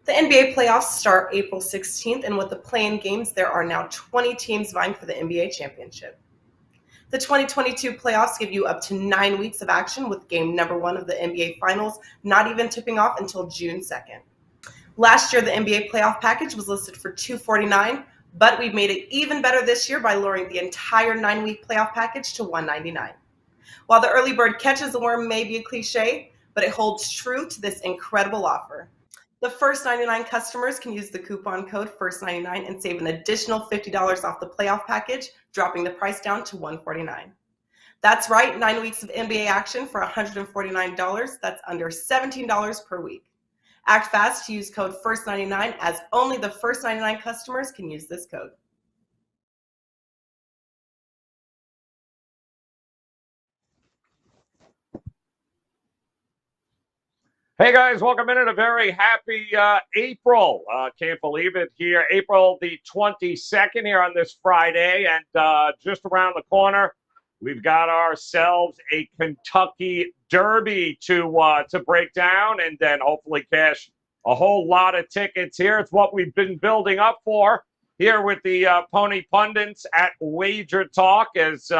The NBA playoffs start April 16th, and with the play-in games, there are now 20 teams vying for the NBA championship. The 2022 playoffs give you up to 9 weeks of action, with game number 1 of the NBA Finals not even tipping off until June 2nd. Last year, the NBA playoff package was listed for $249, but we've made it even better this year by lowering the entire 9-week playoff package to $199. While the early bird catches the worm may be a cliche, but it holds true to this incredible offer. The first 99 customers can use the coupon code FIRST99 and save an additional $50 off the playoff package, dropping the price down to $149. That's right, 9 weeks of NBA action for $149. That's under $17 per week. Act fast to use code FIRST99, as only the first 99 customers can use this code. Hey guys, welcome in, and a very happy April. Can't believe it here. April the 22nd here on this Friday, and just around the corner, we've got ourselves a Kentucky Derby to break down, and then hopefully cash a whole lot of tickets here. It's what we've been building up for here with the Pony Pundits at WagerTalk, as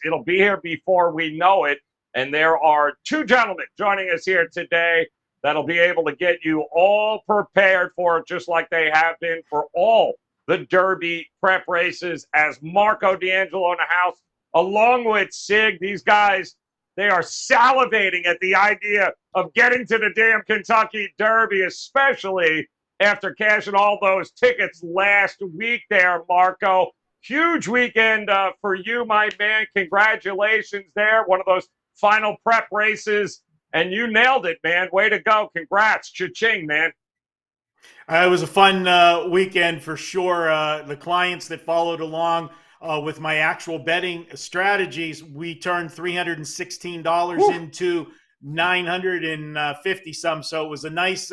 it'll be here before we know it. And there are two gentlemen joining us here today that'll be able to get you all prepared for it, just like they have been for all the Derby prep races, as Marco D'Angelo in the house, along with Sig. These guys, they are salivating at the idea of getting to the damn Kentucky Derby, especially after cashing all those tickets last week there, Marco. Huge weekend for you, my man. Congratulations there. One of those final prep races, and you nailed it, man. Way to go. Congrats. Cha-ching, man. It was a fun weekend for sure. The clients that followed along with my actual betting strategies, we turned $316 into $950 some. So it was a nice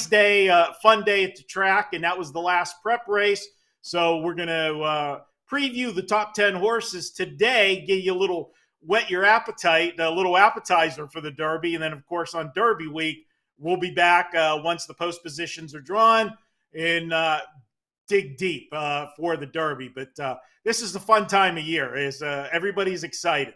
day, fun day at the track, and that was the last prep race. So we're going to preview the top 10 horses today, give you a little whet your appetite, a little appetizer for the Derby. And then, of course, on Derby week, we'll be back once the post positions are drawn and dig deep for the Derby. But this is the fun time of year, is everybody's excited.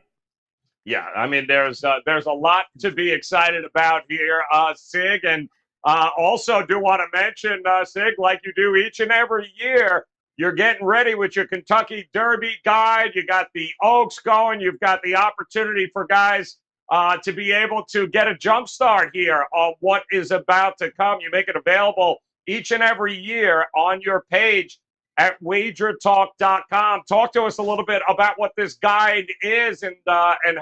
Yeah, I mean, there's a lot to be excited about here, Sig. And also do want to mention, Sig, like you do each and every year, you're getting ready with your Kentucky Derby guide. You got the Oaks going. You've got the opportunity for guys to be able to get a jump start here on what is about to come. You make it available each and every year on your page at WagerTalk.com. Talk to us a little bit about what this guide is, and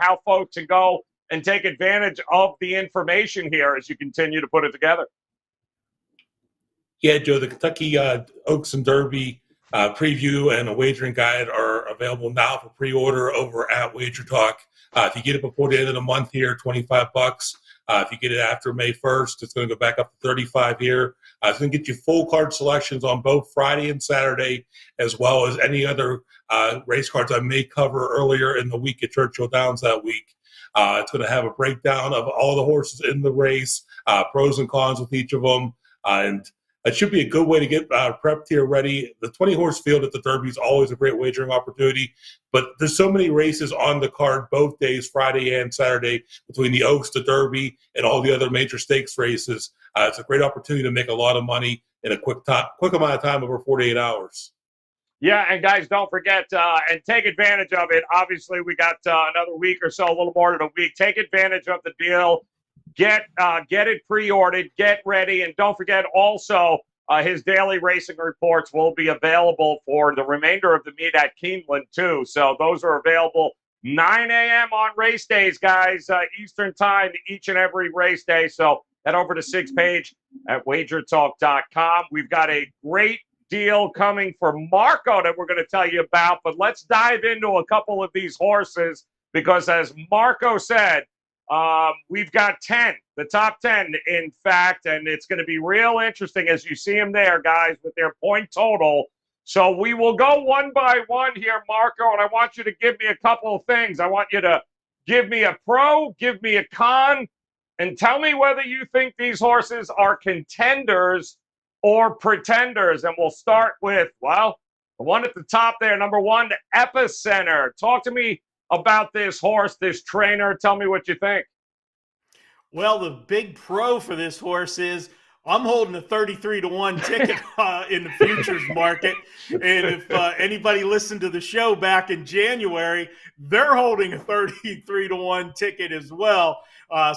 how folks can go and take advantage of the information here as you continue to put it together. Yeah, Joe, the Kentucky Oaks and Derby preview and a wagering guide are available now for pre-order over at WagerTalk. If you get it before the end of the month here, $25. If you get it after May 1st, it's going to go back up to $35 here. It's going to get you full card selections on both Friday and Saturday, as well as any other race cards I may cover earlier in the week at Churchill Downs that week. It's going to have a breakdown of all the horses in the race, pros and cons with each of them, and it should be a good way to get prepped here ready. The 20-horse field at the Derby is always a great wagering opportunity, but there's so many races on the card both days, Friday and Saturday, between the Oaks, the Derby, and all the other major stakes races. It's a great opportunity to make a lot of money in a quick amount of time, over 48 hours. Yeah, and guys, don't forget and take advantage of it. Obviously, we got another week or so, a little more than a week. Take advantage of the deal. Get it pre-ordered, get ready, and don't forget also his daily racing reports will be available for the remainder of the meet at Keeneland too. So those are available 9 a.m. on race days, guys, Eastern time, each and every race day. So head over to Sig's page at WagerTalk.com. We've got a great deal coming for Marco that we're going to tell you about, but let's dive into a couple of these horses, because as Marco said, we've got 10, the top 10, in fact, and it's going to be real interesting as you see them there, guys, with their point total. So we will go one by one here, Marco, and I want you to give me a couple of things. I want you to give me a pro, give me a con, and tell me whether you think these horses are contenders or pretenders. And we'll start with, well, the one at the top there, number 1, Epicenter. Talk to me about this horse, this trainer. Tell me what you think. Well, the big pro for this horse is I'm holding a 33-1 ticket in the futures market. And if anybody listened to the show back in January, they're holding a 33-1 ticket as well.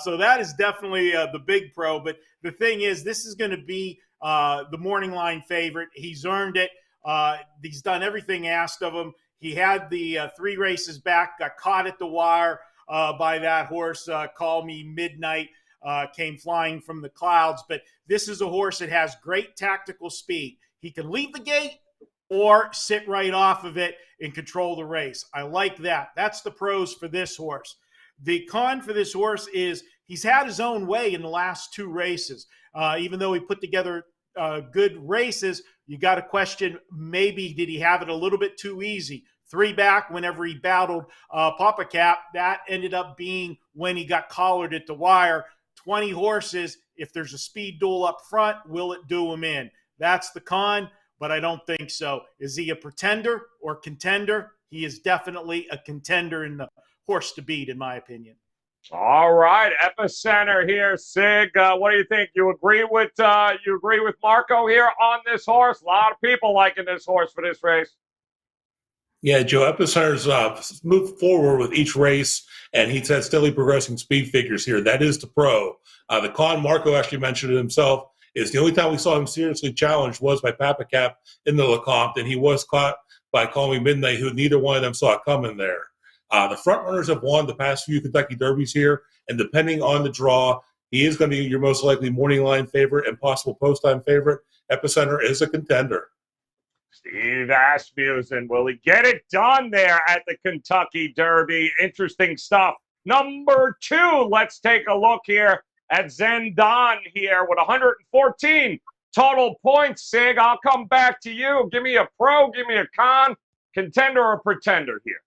So that is definitely the big pro. But the thing is, this is going to be the morning line favorite. He's earned it. He's done everything asked of him. He had the 3 races back, got caught at the wire by that horse, Call Me Midnight, came flying from the clouds. But this is a horse that has great tactical speed. He can leave the gate or sit right off of it and control the race. I like that. That's the pros for this horse. The con for this horse is he's had his own way in the last 2 races. Even though he put together good races, you got to question, maybe did he have it a little bit too easy? 3 back whenever he battled Papa Cap, that ended up being when he got collared at the wire. 20 horses, if there's a speed duel up front, will it do him in? That's the con, but I don't think so. Is he a pretender or contender? He is definitely a contender in the horse to beat, in my opinion. All right, Epicenter here, Sig. What do you think? You agree with Marco here on this horse? A lot of people liking this horse for this race. Yeah, Joe, Epicenter's moved forward with each race, and he's had steadily progressing speed figures here. That is the pro. The con, Marco actually mentioned it himself, is the only time we saw him seriously challenged was by Papa Cap in the Lecomte, and he was caught by Call Me Midnight, who neither one of them saw it coming there. The front runners have won the past few Kentucky Derbies here, and depending on the draw, he is going to be your most likely morning line favorite and possible post-time favorite. Epicenter is a contender. Steve Asmussen, will he get it done there at the Kentucky Derby? Interesting stuff. Number 2, let's take a look here at Zandon here with 114 total points. Sig, I'll come back to you. Give me a pro, give me a con, contender or pretender here.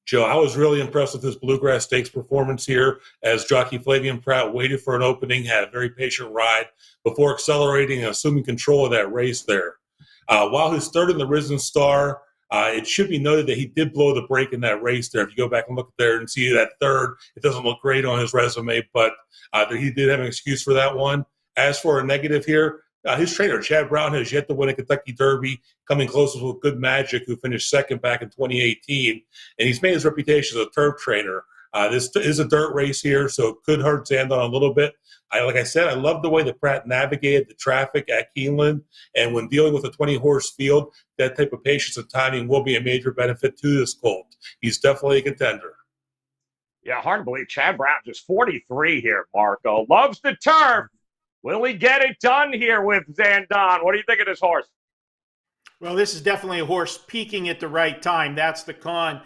Joe, I was really impressed with his Bluegrass Stakes performance here as jockey Flavian Pratt waited for an opening, had a very patient ride before accelerating and assuming control of that race there. While he's third in the Risen Star, it should be noted that he did blow the break in that race there. If you go back and look there and see that third, it doesn't look great on his resume, but he did have an excuse for that one. As for a negative here, his trainer, Chad Brown, has yet to win a Kentucky Derby, coming closest with Good Magic, who finished second back in 2018. And he's made his reputation as a turf trainer. This is a dirt race here, so it could hurt Zandon a little bit. Like I said, I love the way that Pratt navigated the traffic at Keeneland. And when dealing with a 20-horse field, that type of patience and timing will be a major benefit to this colt. He's definitely a contender. Yeah, hard to believe. Chad Brown, just 43 here, Marco. Loves the turf. Will he get it done here with Zandon? What do you think of this horse? Well, this is definitely a horse peaking at the right time. That's the con.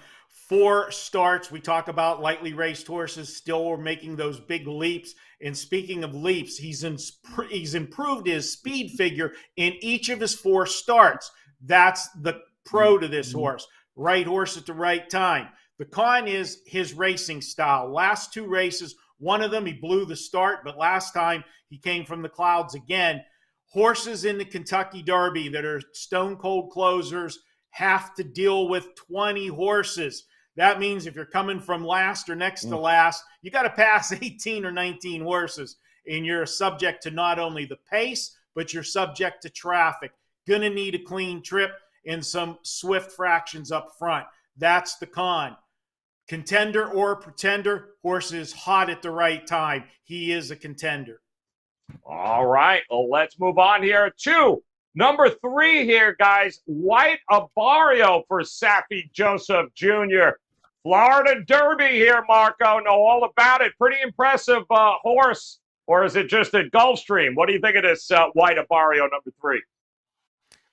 4 starts. We talk about lightly raced horses still making those big leaps. And speaking of leaps, he's improved his speed figure in each of his 4 starts. That's the pro to this horse. Right horse at the right time. The con is his racing style. Last 2 races, one of them he blew the start, but last time he came from the clouds again. Horses in the Kentucky Derby that are stone cold closers have to deal with 20 horses. That means if you're coming from last or next to last, you got to pass 18 or 19 horses, and you're subject to not only the pace, but you're subject to traffic. Going to need a clean trip and some swift fractions up front. That's the con. Contender or pretender, horse is hot at the right time. He is a contender. All right, well, let's move on here to number 3 here, guys. White Abarrio for Safi Joseph Jr. Florida Derby here, Marco. Know all about it. Pretty impressive horse. Or is it just a Gulfstream? What do you think of this White Abarrio number 3?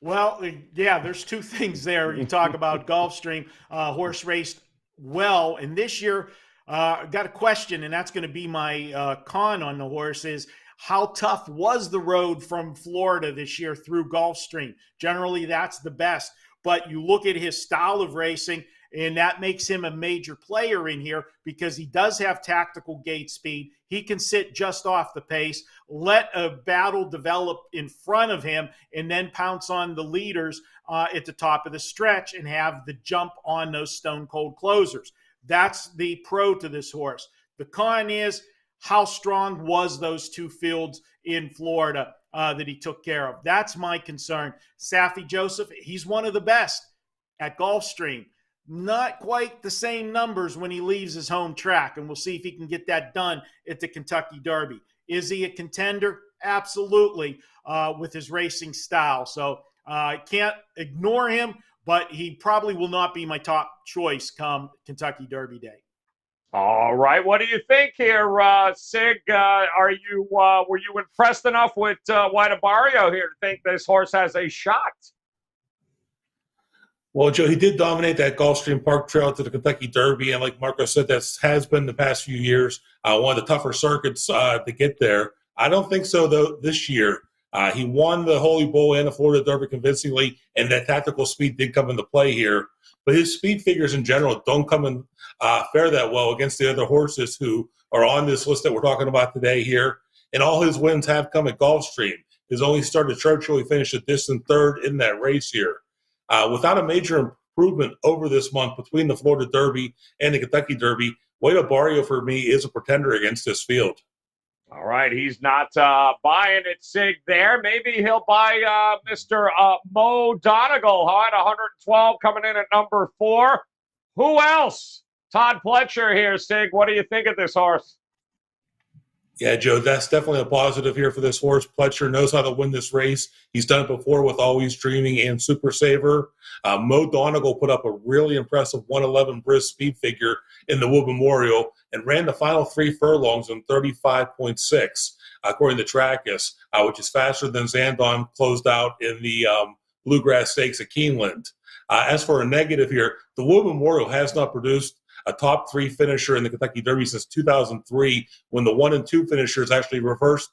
Well, yeah, there's 2 things there. You talk about Gulfstream. Horse raced well. And this year, got a question, and that's going to be my con on the horse is, how tough was the road from Florida this year through Gulfstream? Generally, that's the best. But you look at his style of racing, and that makes him a major player in here because he does have tactical gate speed. He can sit just off the pace, let a battle develop in front of him, and then pounce on the leaders at the top of the stretch and have the jump on those stone cold closers. That's the pro to this horse. The con is, how strong was those 2 fields in Florida that he took care of? That's my concern. Saffie Joseph, he's one of the best at Gulfstream. Not quite the same numbers when he leaves his home track, and we'll see if he can get that done at the Kentucky Derby. Is he a contender? Absolutely, with his racing style. So I can't ignore him, but he probably will not be my top choice come Kentucky Derby Day. All right, what do you think here, Sig? Were you impressed enough with White Abarrio here to think this horse has a shot? Well, Joe, he did dominate that Gulfstream Park Trail to the Kentucky Derby, and like Marco said, that has been the past few years one of the tougher circuits to get there. I don't think so, though, this year. He won the Holy Bull and the Florida Derby convincingly, and that tactical speed did come into play here. But his speed figures in general don't come in fare that well against the other horses who are on this list that we're talking about today here. And all his wins have come at Gulfstream. His only start at Churchill, he finished a distant 3rd in that race here. Without a major improvement over this month between the Florida Derby and the Kentucky Derby, White Abarrio for me is a pretender against this field. All right, he's not buying it, Sig, there. Maybe he'll buy Mr. Mo Donegal, at 112, coming in at number 4. Who else? Todd Fletcher here, Sig. What do you think of this horse? Yeah, Joe, that's definitely a positive here for this horse. Fletcher knows how to win this race. He's done it before with Always Dreaming and Super Saver. Mo Donegal put up a really impressive 111 brisk speed figure in the Wood Memorial and ran the final 3 furlongs in 35.6, according to Trackus, which is faster than Zandon closed out in the Bluegrass Stakes at Keeneland. As for a negative here, the Wood Memorial has not produced a top 3 finisher in the Kentucky Derby since 2003, when the 1 and 2 finishers actually reversed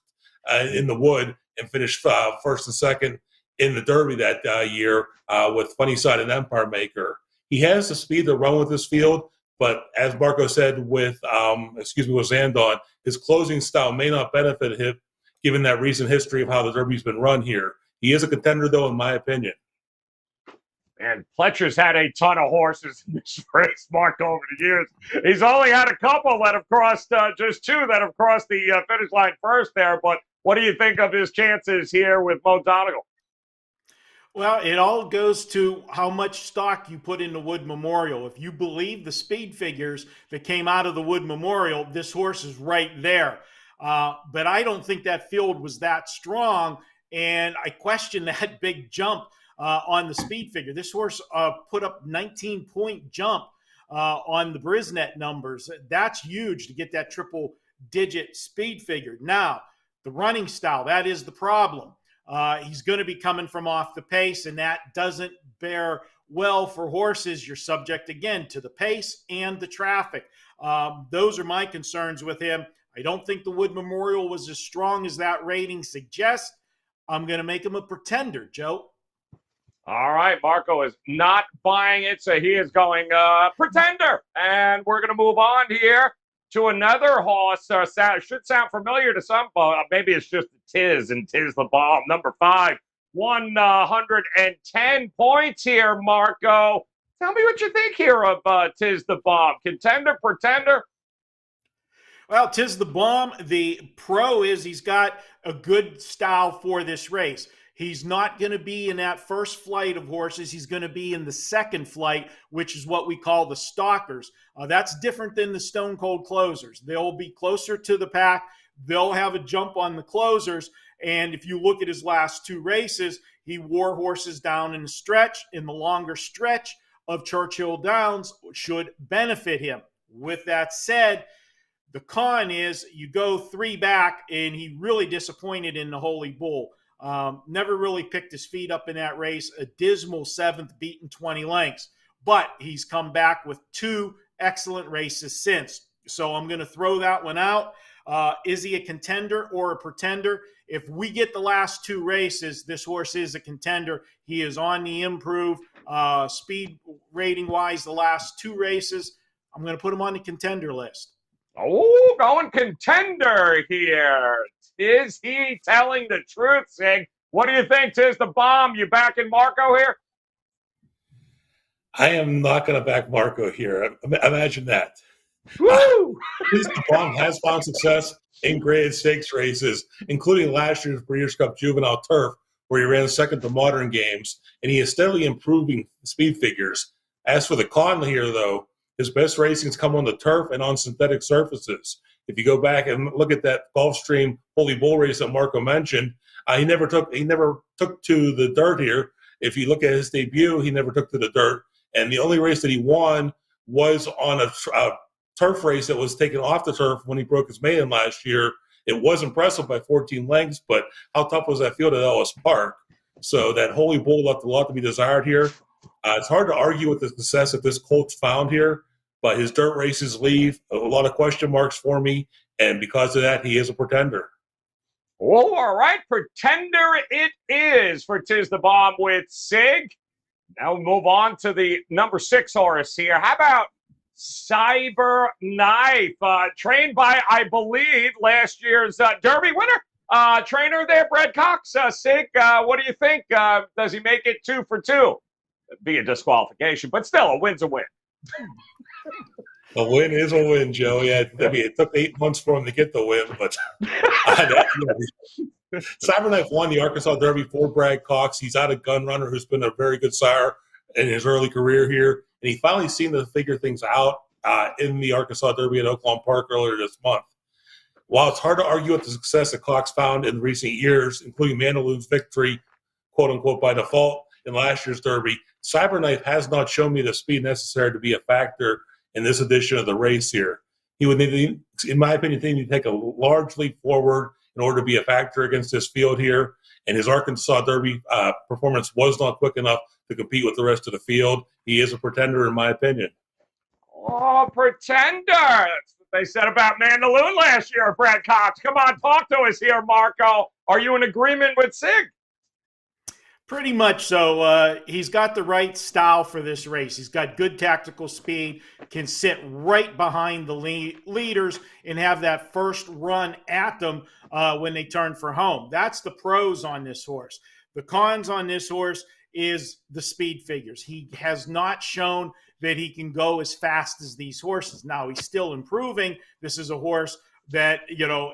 in the Wood and finished 1st and 2nd in the Derby that year with Funny Side and Empire Maker. He has the speed to run with this field, but as Marco said with Zandon, his closing style may not benefit him given that recent history of how the Derby's been run here. He is a contender, though, in my opinion. And Fletcher's had a ton of horses in this race, Mark, over the years. He's only had a couple that have crossed, just 2 that have crossed the finish line first there. But what do you think of his chances here with Mo Donegal? Well, it all goes to how much stock you put in the Wood Memorial. If you believe the speed figures that came out of the Wood Memorial, this horse is right there. But I don't think that field was that strong, and I question that big jump on the speed figure. This horse put up 19-point jump on the Brisnet numbers. That's huge to get that triple-digit speed figure. Now, the running style, that is the problem. He's going to be coming from off the pace, and that doesn't bear well for horses. You're subject, again, to the pace and the traffic. Those are my concerns with him. I don't think the Wood Memorial was as strong as that rating suggests. I'm going to make him a pretender, Joe. All right, Marco is not buying it, so he is going pretender. And we're going to move on here to another horse. Should sound familiar to some, maybe it's just Tiz and Tiz the Bomb, number 5. 110 points here, Marco. Tell me what you think here of Tiz the Bomb. Contender, pretender? Well, Tiz the Bomb, the pro is he's got a good style for this race. He's not going to be in that first flight of horses. He's going to be in the second flight, which is what we call the stalkers. That's different than the stone cold closers. They'll be closer to the pack. They'll have a jump on the closers. And if you look at his last 2 races, he wore horses down in the stretch. In the longer stretch of Churchill Downs should benefit him. With that said, the con is you go 3 back, and he really disappointed in the Holy Bull. Never really picked his feet up in that race. A dismal 7th, beaten 20 lengths. But he's come back with 2 excellent races since. So I'm going to throw that one out. Is he a contender or a pretender? If we get the last 2 races, this horse is a contender. He is on the improve. speed rating-wise the last 2 races. I'm going to put him on the contender list. Oh, going contender here. Is he telling the truth, Sig? What do you think, Tiz the Bomb? You backing Marco here? I am not going to back Marco here. Imagine that. Woo! Tiz the Bomb has found success in graded stakes races, including last year's Breeders' Cup Juvenile Turf, where he ran second to Modern Games, and he is steadily improving speed figures. As for the con here, though, his best racing's come on the turf and on synthetic surfaces. If you go back and look at that Gulfstream Holy Bull race that Marco mentioned, he never took to the dirt here. If you look at his debut, he never took to the dirt, and the only race that he won was on a turf race that was taken off the turf when he broke his maiden last year. It was impressive by 14 lengths, but how tough was that field at Ellis Park? So that Holy Bull left a lot to be desired here. It's hard to argue with the success that this colt's found here, but his dirt races leave a lot of question marks for me, and because of that, he is a pretender. Oh, all right, pretender it is for Tiz the Bomb with Sig. Now we move on to the number 6 horse here. How about Cyberknife, trained by, I believe, last year's Derby winner, trainer there, Brad Cox. Sig, what do you think? Does he make it 2 for 2? It'd be a disqualification, but still, a win's a win. A win is a win, Joe. Yeah, I mean, it took 8 months for him to get the win, but Cyberknife won the Arkansas Derby for Brad Cox. He's out a gun runner who's been a very good sire in his early career here, and he finally seemed to figure things out in the Arkansas Derby at Oaklawn Park earlier this month. While it's hard to argue with the success that Cox found in recent years, including Mandaloon's victory, quote-unquote, by default in last year's Derby, Cyberknife has not shown me the speed necessary to be a factor in this edition of the race here. He would need, in my opinion, need to take a large leap forward in order to be a factor against this field here. And his Arkansas Derby performance was not quick enough to compete with the rest of the field. He is a pretender, in my opinion. Oh, pretender. That's what they said about Mandaloon last year, Brad Cox. Come on, talk to us here, Marco. Are you in agreement with Sig? Pretty much so. He's got the right style for this race. He's got good tactical speed, can sit right behind the leaders and have that first run at them when they turn for home. That's the pros on this horse. The cons on this horse is the speed figures. He has not shown that he can go as fast as these horses. Now, he's still improving. This is a horse that,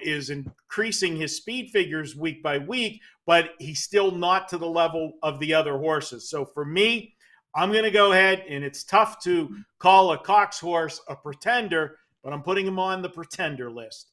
is increasing his speed figures week by week, but he's still not to the level of the other horses. So for me, I'm going to go ahead, and it's tough to call a Cox horse a pretender, but I'm putting him on the pretender list.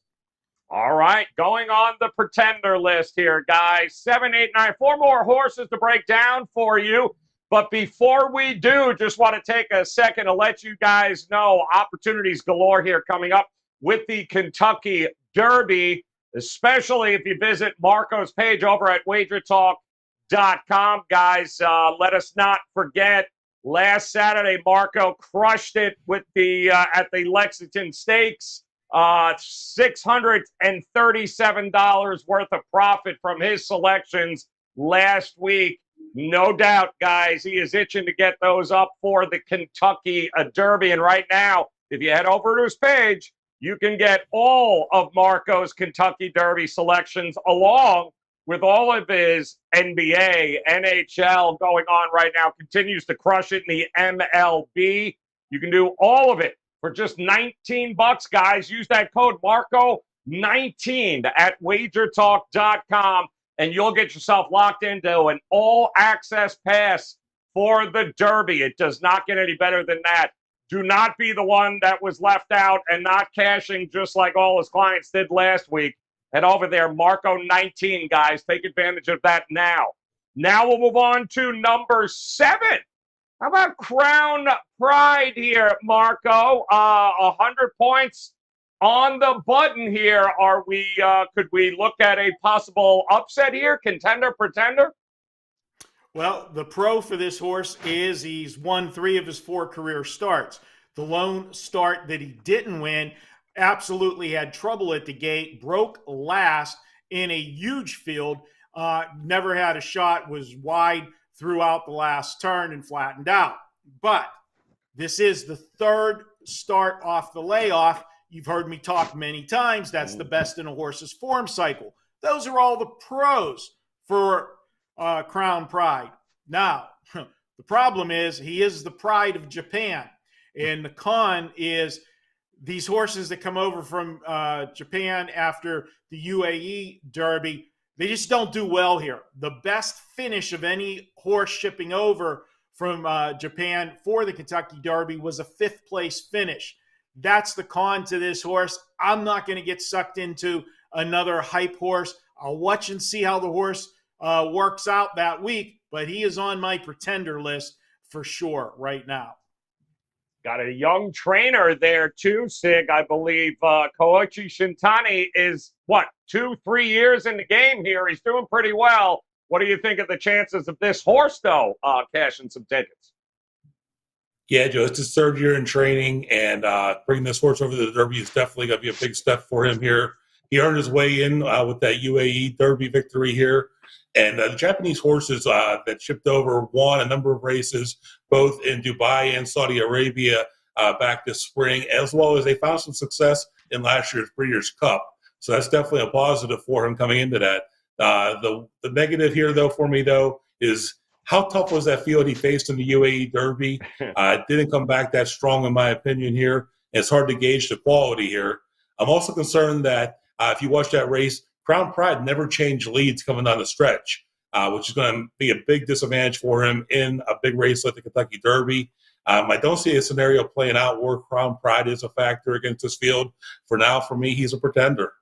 All right, going on the pretender list here, guys. 7, 8, 9, 4 more horses to break down for you. But before we do, just want to take a second to let you guys know opportunities galore here coming up with the Kentucky Derby, especially if you visit Marco's page over at WagerTalk.com. Guys, let us not forget, last Saturday, Marco crushed it with the at the Lexington Stakes. $637 worth of profit from his selections last week. No doubt, guys, he is itching to get those up for the Kentucky Derby. And right now, if you head over to his page, you can get all of Marco's Kentucky Derby selections along with all of his NBA, NHL going on right now. Continues to crush it in the MLB. You can do all of it for just $19, guys. Use that code Marco19 at WagerTalk.com, and you'll get yourself locked into an all-access pass for the Derby. It does not get any better than that. Do not be the one that was left out and not cashing just like all his clients did last week. Head over there, Marco19, guys. Take advantage of that now. Now we'll move on to number 7. How about Crown Pride here, Marco? 100 points on the button here. Are we? Could we look at a possible upset here? Contender, pretender? Well, the pro for this horse is he's won 3 of his 4 career starts. The lone start that he didn't win, absolutely had trouble at the gate, broke last in a huge field, never had a shot, was wide throughout the last turn and flattened out. But this is the third start off the layoff. You've heard me talk many times. That's the best in a horse's form cycle. Those are all the pros for Crown Pride. Now, the problem is he is the pride of Japan. And the con is these horses that come over from Japan after the UAE Derby, they just don't do well here. The best finish of any horse shipping over from Japan for the Kentucky Derby was a 5th place finish. That's the con to this horse. I'm not going to get sucked into another hype horse. I'll watch and see how the horse works out that week, but he is on my pretender list for sure right now. Got a young trainer there too, Sig. I believe Kochi Shintani is, 2-3 years in the game here. He's doing pretty well. What do you think of the chances of this horse, though, cashing some tickets? Yeah, Joe, it's his 3rd year in training, and bringing this horse over to the Derby is definitely going to be a big step for him here. He earned his way in with that UAE Derby victory here. And the Japanese horses that shipped over won a number of races, both in Dubai and Saudi Arabia back this spring, as well as they found some success in last year's Breeders' Cup. So that's definitely a positive for him coming into that. The negative here, though, for me, though, is how tough was that field he faced in the UAE Derby? It didn't come back that strong, in my opinion, here. It's hard to gauge the quality here. I'm also concerned that if you watch that race, Crown Pride never changed leads coming down the stretch, which is going to be a big disadvantage for him in a big race like the Kentucky Derby. I don't see a scenario playing out where Crown Pride is a factor against this field. For now, for me, he's a pretender.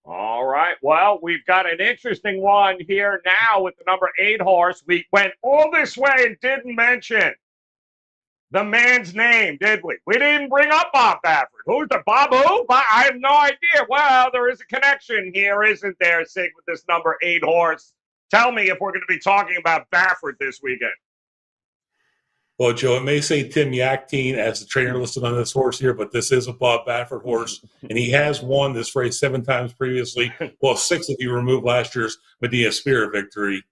All right. Well, we've got an interesting one here now with the number 8 horse. We went all this way and didn't mention the man's name, did we? We didn't bring up Bob Baffert. Who's the Bob who? I have no idea. Well, there is a connection here, isn't there, Sig, with this number 8 horse? Tell me if we're going to be talking about Baffert this weekend. Well, Joe, it may say Tim Yaktine as the trainer listed on this horse here, but this is a Bob Baffert horse, and he has won this race 7 times previously. Well, 6 if you remove last year's Medea Spirit victory.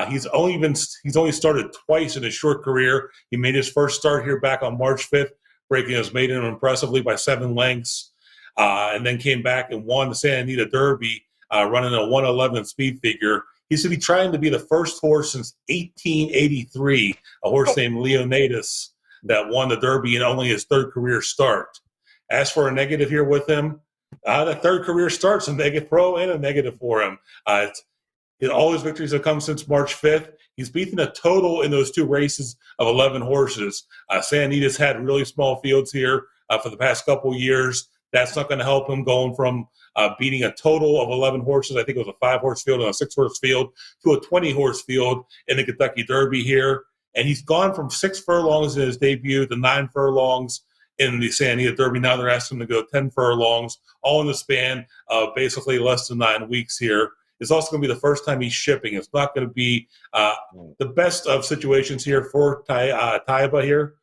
He's only started twice in his short career. He made his first start here back on March 5th, breaking his maiden impressively by 7 lengths, and then came back and won the Santa Anita Derby, running a 111 speed figure. He should be trying to be the first horse since 1883, a horse named Leonidas, that won the Derby in only his 3rd career start. As for a negative here with him, the 3rd career start's a negative pro and a negative for him. All his victories have come since March 5th. He's beaten a total in those 2 races of 11 horses. Santa Anita's had really small fields here for the past couple years. That's not going to help him going from beating a total of 11 horses, I think it was a 5-horse field and a 6-horse field, to a 20-horse field in the Kentucky Derby here. And he's gone from 6 furlongs in his debut to 9 furlongs in the Santa Anita Derby. Now they're asking him to go 10 furlongs, all in the span of basically less than 9 weeks here. It's also going to be the first time he's shipping. It's not going to be the best of situations here for Taiba here.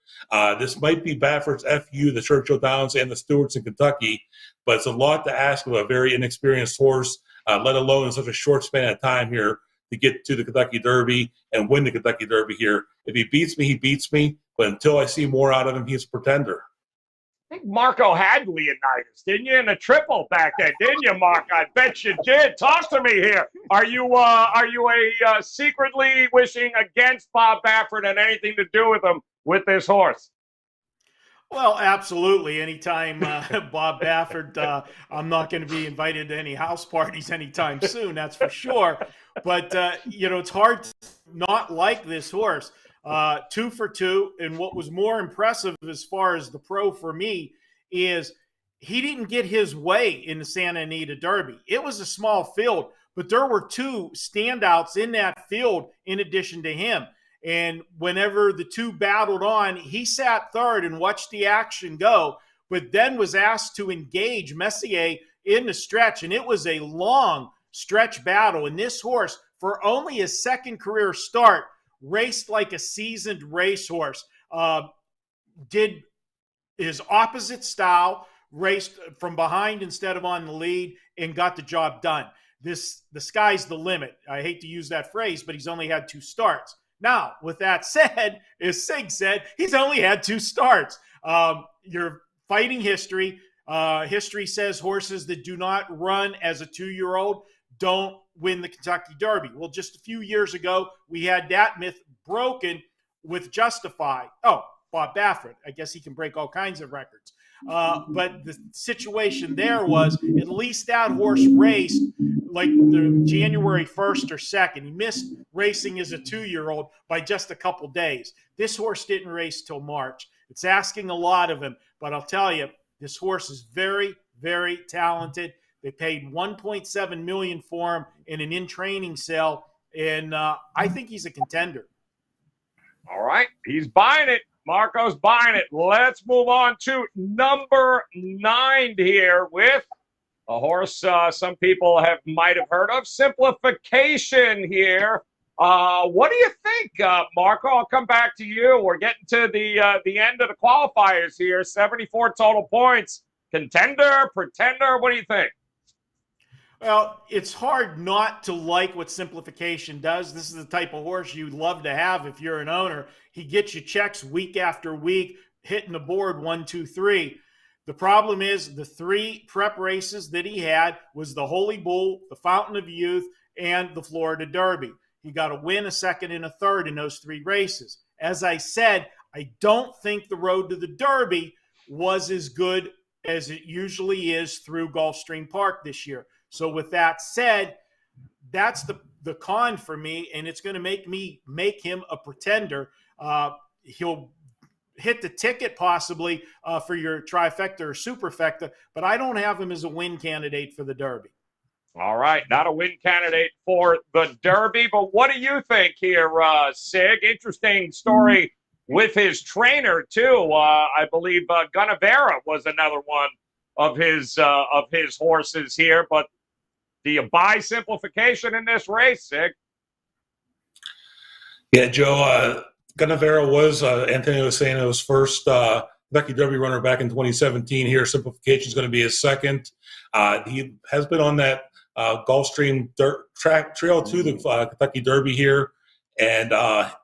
This might be Baffert's FU, the Churchill Downs, and the Stewarts in Kentucky, but it's a lot to ask of a very inexperienced horse, let alone in such a short span of time here to get to the Kentucky Derby and win the Kentucky Derby here. If he beats me, he beats me, but until I see more out of him, he's a pretender. I think Marco had Leonidas, didn't you, in a triple back then, didn't you, Mark? I bet you did. Talk to me here. Are you secretly wishing against Bob Baffert and anything to do with him with this horse? Well, absolutely. Anytime Bob Baffert, I'm not going to be invited to any house parties anytime soon, that's for sure. But, it's hard to not like this horse. 2 for 2. And what was more impressive as far as the pro for me is he didn't get his way in the Santa Anita Derby. It was a small field, but there were 2 standouts in that field in addition to him. And whenever the 2 battled on, he sat 3rd and watched the action go, but then was asked to engage Messier in the stretch. And it was a long stretch battle. And this horse, for only his 2nd career start, raced like a seasoned racehorse, did his opposite style, raced from behind instead of on the lead, and got the job done. The sky's the limit. I hate to use that phrase, but he's only had 2 starts. Now, with that said, as Sig said, he's only had 2 starts. Your fighting history, history says horses that do not run as a 2-year-old don't win the Kentucky Derby. Well, just a few years ago, we had that myth broken with Justify. Oh, Bob Baffert. I guess he can break all kinds of records. But the situation there was at least that horse raced like the January 1st or 2nd. He missed racing as a 2-year-old by just a couple days. This horse didn't race till March. It's asking a lot of him, but I'll tell you, this horse is very, very talented. They paid $1.7 million for him in an in-training sale, and I think he's a contender. All right, he's buying it. Marco's buying it. Let's move on to number 9 here with a horse some people might have heard of, Simplification here. What do you think, Marco? I'll come back to you. We're getting to the end of the qualifiers here. 74 total points. Contender, pretender, what do you think? Well, it's hard not to like what Simplification does. This is the type of horse you'd love to have if you're an owner. He gets you checks week after week, hitting the board 1, 2, 3. The problem is the 3 prep races that he had was the Holy Bull, the Fountain of Youth, and the Florida Derby. He got a win, a second, and a third in those 3 races. As I said, I don't think the road to the Derby was as good as it usually is through Gulfstream Park this year. So with that said, that's the con for me, and it's going to make him a pretender. He'll hit the ticket possibly for your trifecta or superfecta, but I don't have him as a win candidate for the Derby. All right, not a win candidate for the Derby, but what do you think here, Sig? Interesting story with his trainer, too. I believe Gunnevera was another one of his horses here, but do you buy Simplification in this race, Sig? Yeah, Joe, Gunnevera was, Anthony was saying, it was first Kentucky Derby runner back in 2017 here. Simplification is going to be his second. He has been on that Gulfstream trail to the Kentucky Derby here, and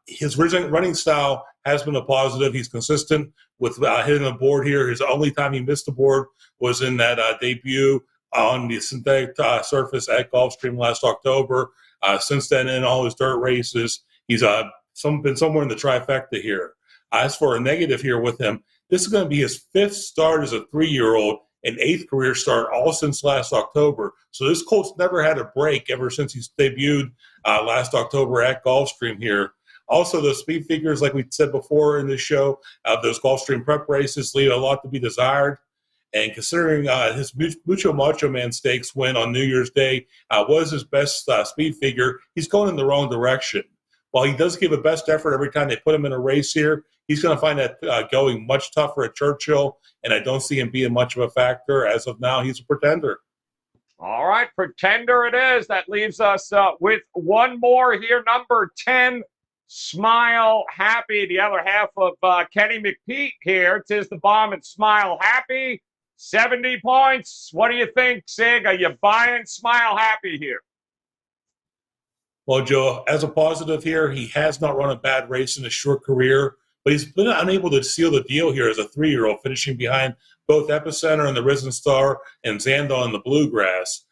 his running style has been a positive. He's consistent with hitting the board here. His only time he missed the board was in that debut on the synthetic surface at Gulfstream last October. Since then, in all his dirt races, he's been somewhere in the trifecta here. As for a negative here with him, this is going to be his 5th start as a 3-year-old and 8th career start all since last October. So this colt's never had a break ever since he's debuted last October at Gulfstream here. Also, the speed figures, like we said before in this show, those Gulfstream prep races leave a lot to be desired. And considering his Mucho Macho Man Stakes win on New Year's Day was his best speed figure, he's going in the wrong direction. While he does give a best effort every time they put him in a race here, he's going to find that going much tougher at Churchill, and I don't see him being much of a factor. As of now, he's a pretender. All right, pretender it is. That leaves us with one more here, number 10, Smile Happy, the other half of Kenny McPeak here. Tiz the Bomb and Smile Happy. 70 points. What do you think, Sig? Are you buying Smile Happy here? Well, Joe, as a positive here, he has not run a bad race in his short career, but he's been unable to seal the deal here as a 3-year-old, finishing behind both Epicenter and the Risen Star and Zandon in the Bluegrass.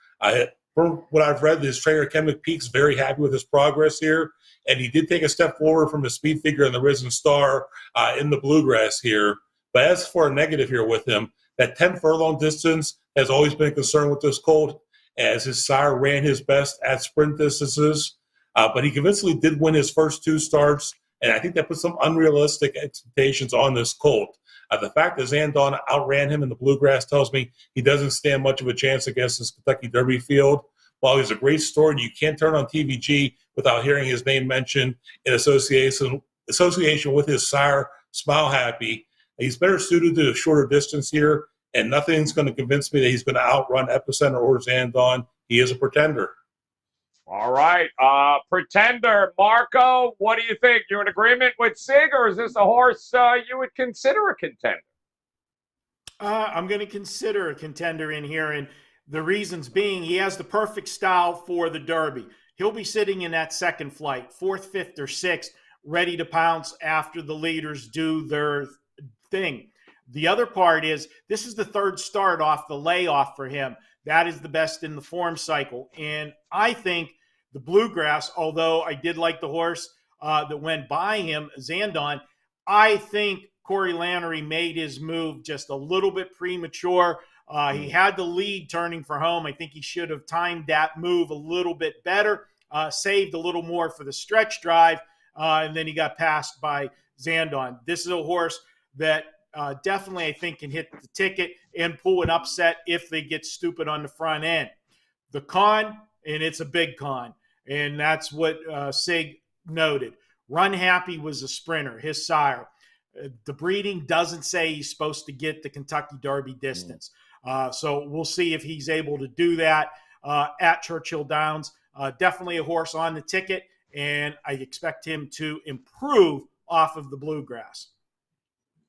From what I've read, his trainer, Ken McPeak's very happy with his progress here, and he did take a step forward from his speed figure in the Risen Star in the Bluegrass here. But as for a negative here with him, that 10 furlong distance has always been a concern with this colt, as his sire ran his best at sprint distances. But he convincingly did win his first 2 starts, and I think that put some unrealistic expectations on this colt. The fact that Zandon outran him in the Bluegrass tells me he doesn't stand much of a chance against this Kentucky Derby field. While he's a great story, and you can't turn on TVG without hearing his name mentioned in association with his sire, Smile Happy, he's better suited to a shorter distance here, and nothing's going to convince me that he's going to outrun Epicenter or Zandon. He is a pretender. All right. Pretender. Marco, what do you think? You in agreement with Sig, or is this a horse you would consider a contender? I'm going to consider a contender in here, and the reasons being he has the perfect style for the Derby. He'll be sitting in that second flight, 4th, 5th, or 6th, ready to pounce after the leaders do their thing. The other part is this is the third start off the layoff for him. That is the best in the form cycle. And I think the Bluegrass, although I did like the horse that went by him, Zandon, I think Corey Lannery made his move just a little bit premature. He had the lead turning for home. I think he should have timed that move a little bit better, saved a little more for the stretch drive, and then he got passed by Zandon. This is a horse that definitely, I think, can hit the ticket and pull an upset if they get stupid on the front end. The con, and it's a big con, and that's what Sig noted. Run Happy was a sprinter, his sire. The breeding doesn't say he's supposed to get the Kentucky Derby distance. So we'll see if he's able to do that at Churchill Downs. Definitely a horse on the ticket, and I expect him to improve off of the Bluegrass.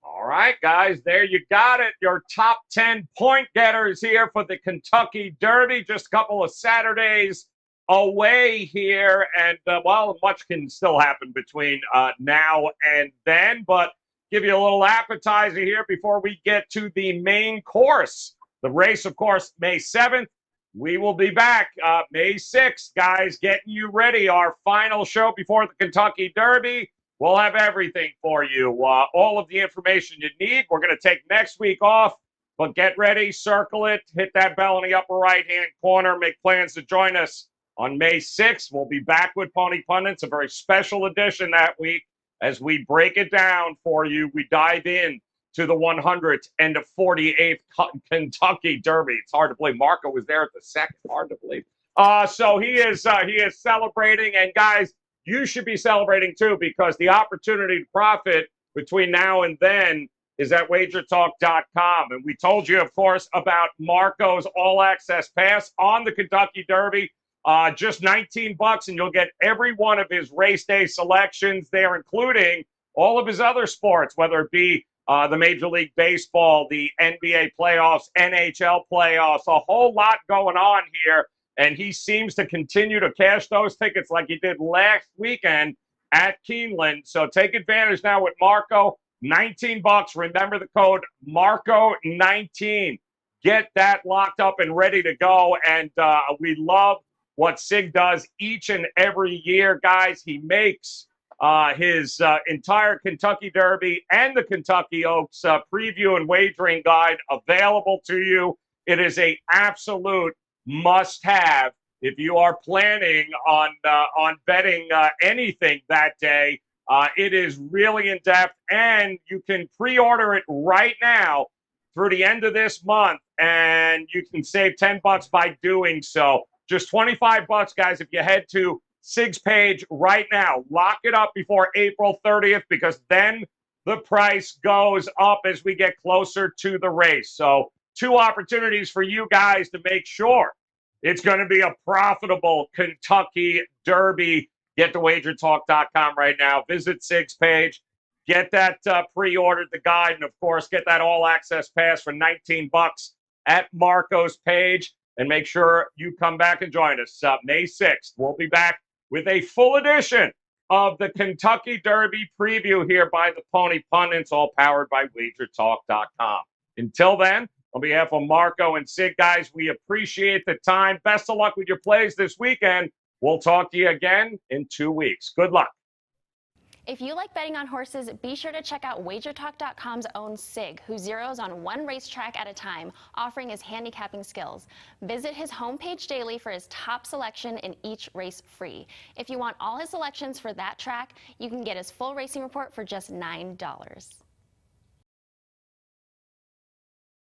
All right, guys, there you got it. Your top 10 point getters here for the Kentucky Derby. Just a couple of Saturdays away here. And, well, much can still happen between now and then. But give you a little appetizer here before we get to the main course. The race, of course, May 7th. We will be back May 6th, guys, getting you ready. Our final show before the Kentucky Derby. We'll have everything for you, all of the information you need. We're going to take next week off, but get ready, circle it, hit that bell in the upper right-hand corner, make plans to join us on May 6th. We'll be back with Pony Pundits, a very special edition that week. As we break it down for you, we dive in to the 148th Kentucky Derby. It's hard to believe Marco was there at the second. Hard to believe. So he is celebrating, and guys, you should be celebrating too, because the opportunity to profit between now and then is at WagerTalk.com. And we told you, of course, about Marco's all-access pass on the Kentucky Derby. Just $19, and you'll get every one of his race day selections there, including all of his other sports, whether it be the Major League Baseball, the NBA playoffs, NHL playoffs, a whole lot going on here. And he seems to continue to cash those tickets like he did last weekend at Keeneland. So take advantage now with Marco. $19. Remember the code Marco19. Get that locked up and ready to go. And we love what Sig does each and every year, guys. He makes his entire Kentucky Derby and the Kentucky Oaks preview and wagering guide available to you. It is an absolute must-have if you are planning on betting anything that day. It is really in-depth, and you can pre-order it right now through the end of this month, and you can save $10 by doing so. Just $25, guys, if you head to Sig's page right now. Lock it up before April 30th, because then the price goes up as we get closer to the race. So 2 opportunities for you guys to make sure it's going to be a profitable Kentucky Derby. Get to WagerTalk.com right now. Visit Sig's page. Get that pre-ordered, the guide, and, of course, get that all-access pass for $19 at Marco's page. And make sure you come back and join us May 6th. We'll be back with a full edition of the Kentucky Derby preview here by the Pony Pundits, all powered by WagerTalk.com. Until then, on behalf of Marco and Sig, guys, we appreciate the time. Best of luck with your plays this weekend. We'll talk to you again in 2 weeks. Good luck. If you like betting on horses, be sure to check out WagerTalk.com's own Sig, who zeroes on one racetrack at a time, offering his handicapping skills. Visit his homepage daily for his top selection in each race free. If you want all his selections for that track, you can get his full racing report for just $9.